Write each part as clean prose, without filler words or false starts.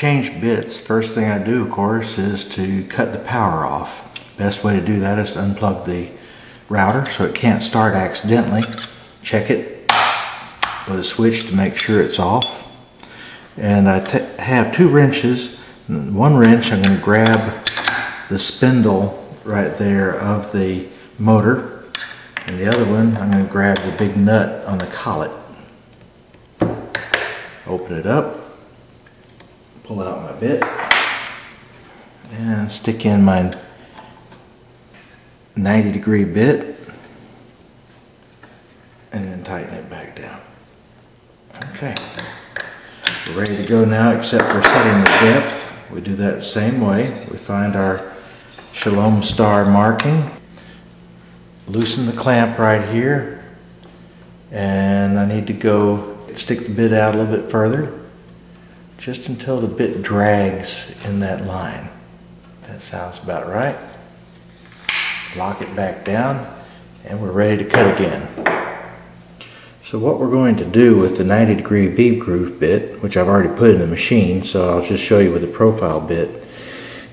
change bits, first thing I do, of course, is to cut the power off. Best way to do that is to unplug the router so it can't start accidentally. Check it with a switch to make sure it's off. And I have two wrenches. One wrench I'm going to grab the spindle right there of the motor, and the other one I'm going to grab the big nut on the collet. Open it up, pull out my bit, and stick in my 90-degree bit, and then tighten it back down. Okay, we're ready to go now, except for setting the depth. We do that the same way. We find our Shalom star marking, loosen the clamp right here, and I need to go stick the bit out a little bit further, just until the bit drags in that line. That sounds about right. Lock it back down, and we're ready to cut again. So what we're going to do with the 90-degree V-groove bit, which I've already put in the machine, so I'll just show you with the profile bit,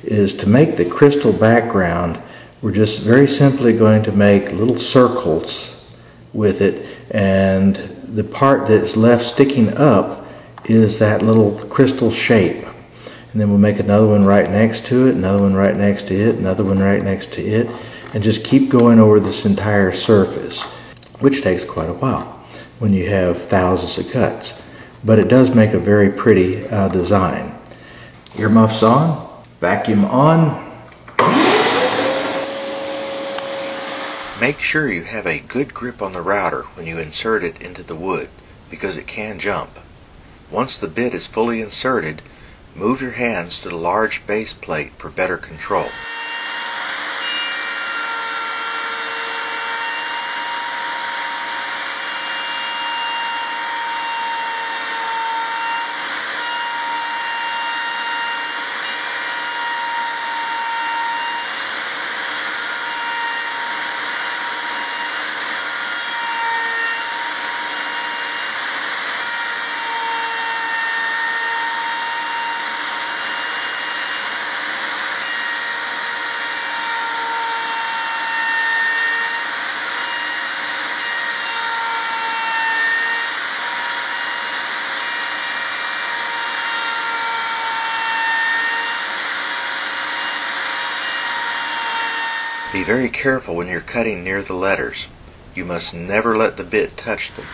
is to make the crystal background. We're just very simply going to make little circles with it, and the part that's left sticking up is that little crystal shape. And then we'll make another one right next to it, another one right next to it, another one right next to it, and just keep going over this entire surface, which takes quite a while when you have thousands of cuts. But it does make a very pretty design. Earmuffs on, vacuum on. Make sure you have a good grip on the router when you insert it into the wood, because it can jump. Once the bit is fully inserted, move your hands to the large base plate for better control. Be very careful when you're cutting near the letters. You must never let the bit touch them.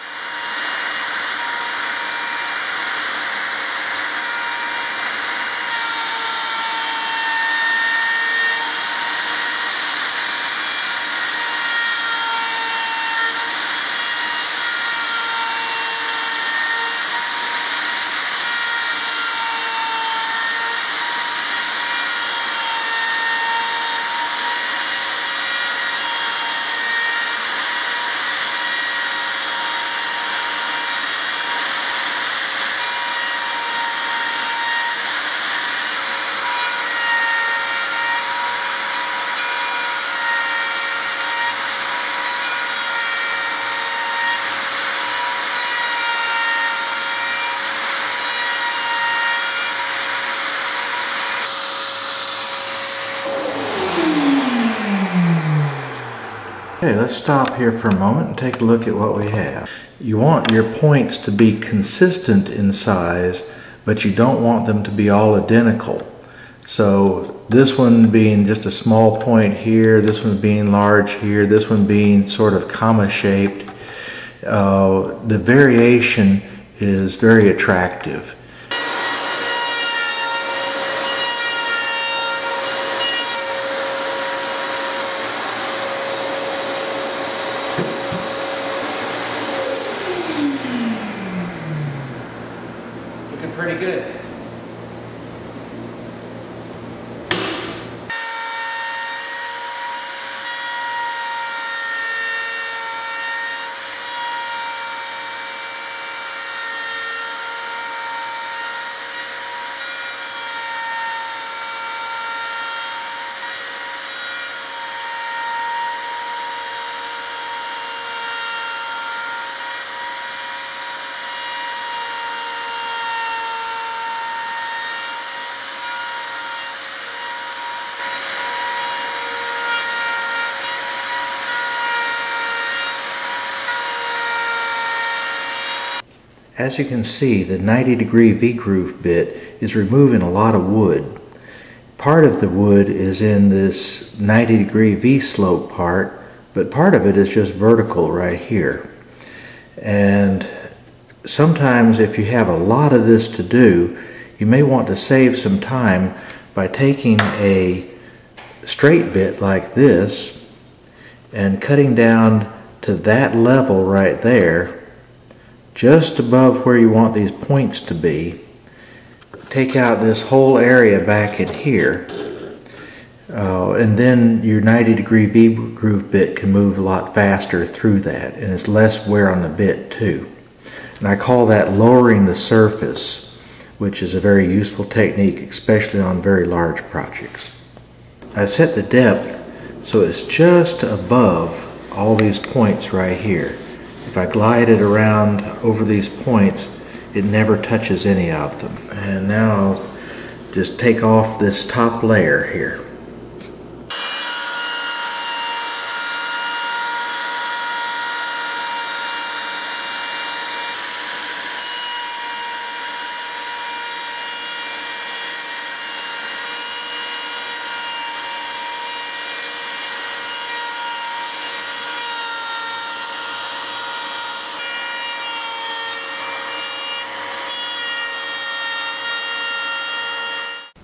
Okay, let's stop here for a moment and take a look at what we have. You want your points to be consistent in size, but you don't want them to be all identical. So this one being just a small point here, this one being large here, this one being sort of comma shaped. The variation is very attractive. Looking pretty good. As you can see, the 90-degree V-groove bit is removing a lot of wood. Part of the wood is in this 90-degree V-slope part, but part of it is just vertical right here. And sometimes if you have a lot of this to do, you may want to save some time by taking a straight bit like this and cutting down to that level right there, just above where you want these points to be. Take out this whole area back in here, and then your 90-degree V-groove bit can move a lot faster through that, and it's less wear on the bit too. And I call that lowering the surface, which is a very useful technique, especially on very large projects. I set the depth so it's just above all these points right here. If I glide it around over these points, it never touches any of them. And now I'll just take off this top layer here.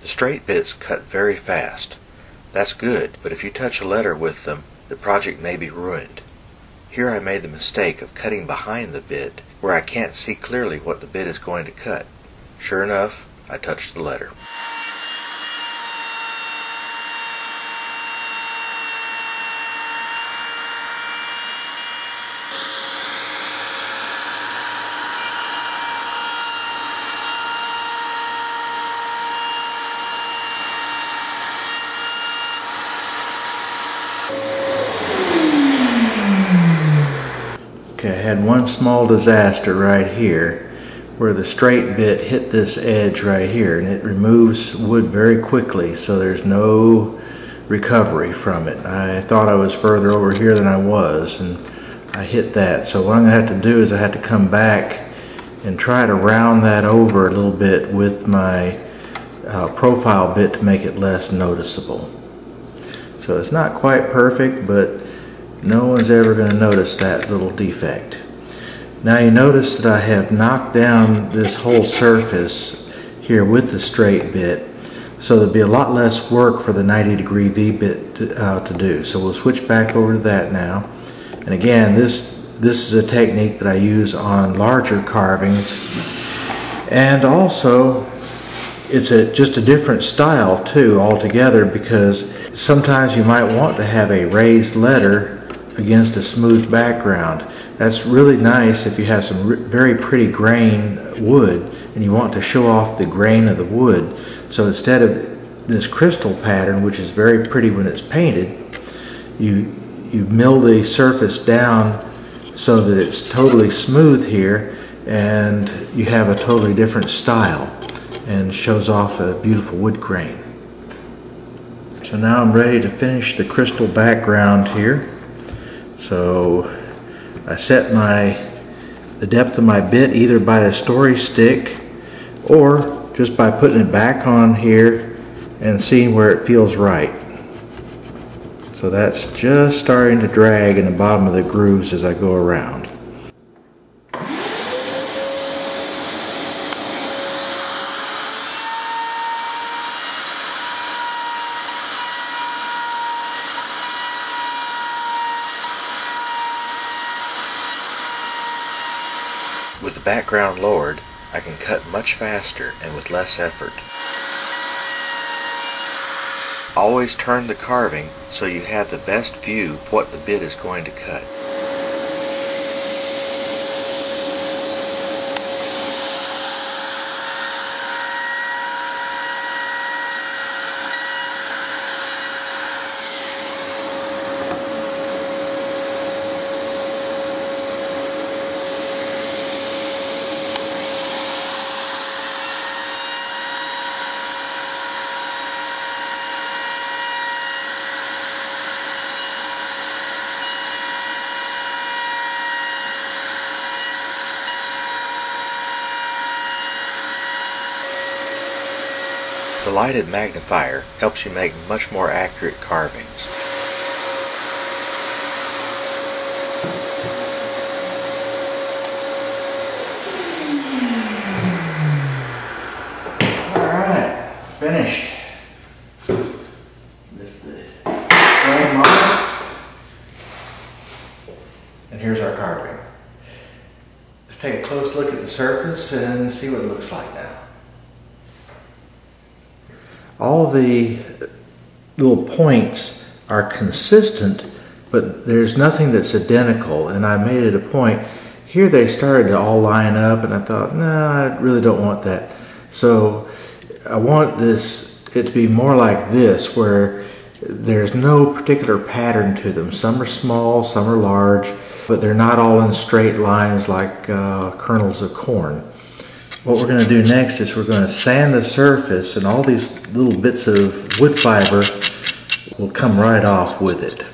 Straight bits cut very fast. That's good, but if you touch a letter with them, the project may be ruined. Here I made the mistake of cutting behind the bit, where I can't see clearly what the bit is going to cut. Sure enough, I touched the letter. Okay, I had one small disaster right here where the straight bit hit this edge right here, and it removes wood very quickly, so there's no recovery from it. I thought I was further over here than I was, and I hit that. So what I'm going to have to do is I have to come back and try to round that over a little bit with my profile bit to make it less noticeable. So it's not quite perfect, but no one's ever going to notice that little defect. Now you notice that I have knocked down this whole surface here with the straight bit, so there'll be a lot less work for the 90-degree V bit to do. So we'll switch back over to that now. And again, this is a technique that I use on larger carvings, and also it's just a different style too altogether, because sometimes you might want to have a raised letter against a smooth background. That's really nice if you have some very pretty grain wood and you want to show off the grain of the wood. So instead of this crystal pattern, which is very pretty when it's painted, you mill the surface down so that it's totally smooth here, and you have a totally different style and shows off a beautiful wood grain. So now I'm ready to finish the crystal background here. So I set the depth of my bit either by the story stick or just by putting it back on here and seeing where it feels right. So that's just starting to drag in the bottom of the grooves as I go around. With the background lowered, I can cut much faster and with less effort. Always turn the carving so you have the best view of what the bit is going to cut. The lighted magnifier helps you make much more accurate carvings. Alright, finished. Lift the frame off. And here's our carving. Let's take a close look at the surface and see what it looks like now. All the little points are consistent, but there's nothing that's identical, and I made it a point. Here they started to all line up, and I thought, no, I really don't want that. So I want it to be more like this, where there's no particular pattern to them. Some are small, some are large, but they're not all in straight lines like kernels of corn. What we're going to do next is we're going to sand the surface, and all these little bits of wood fiber will come right off with it.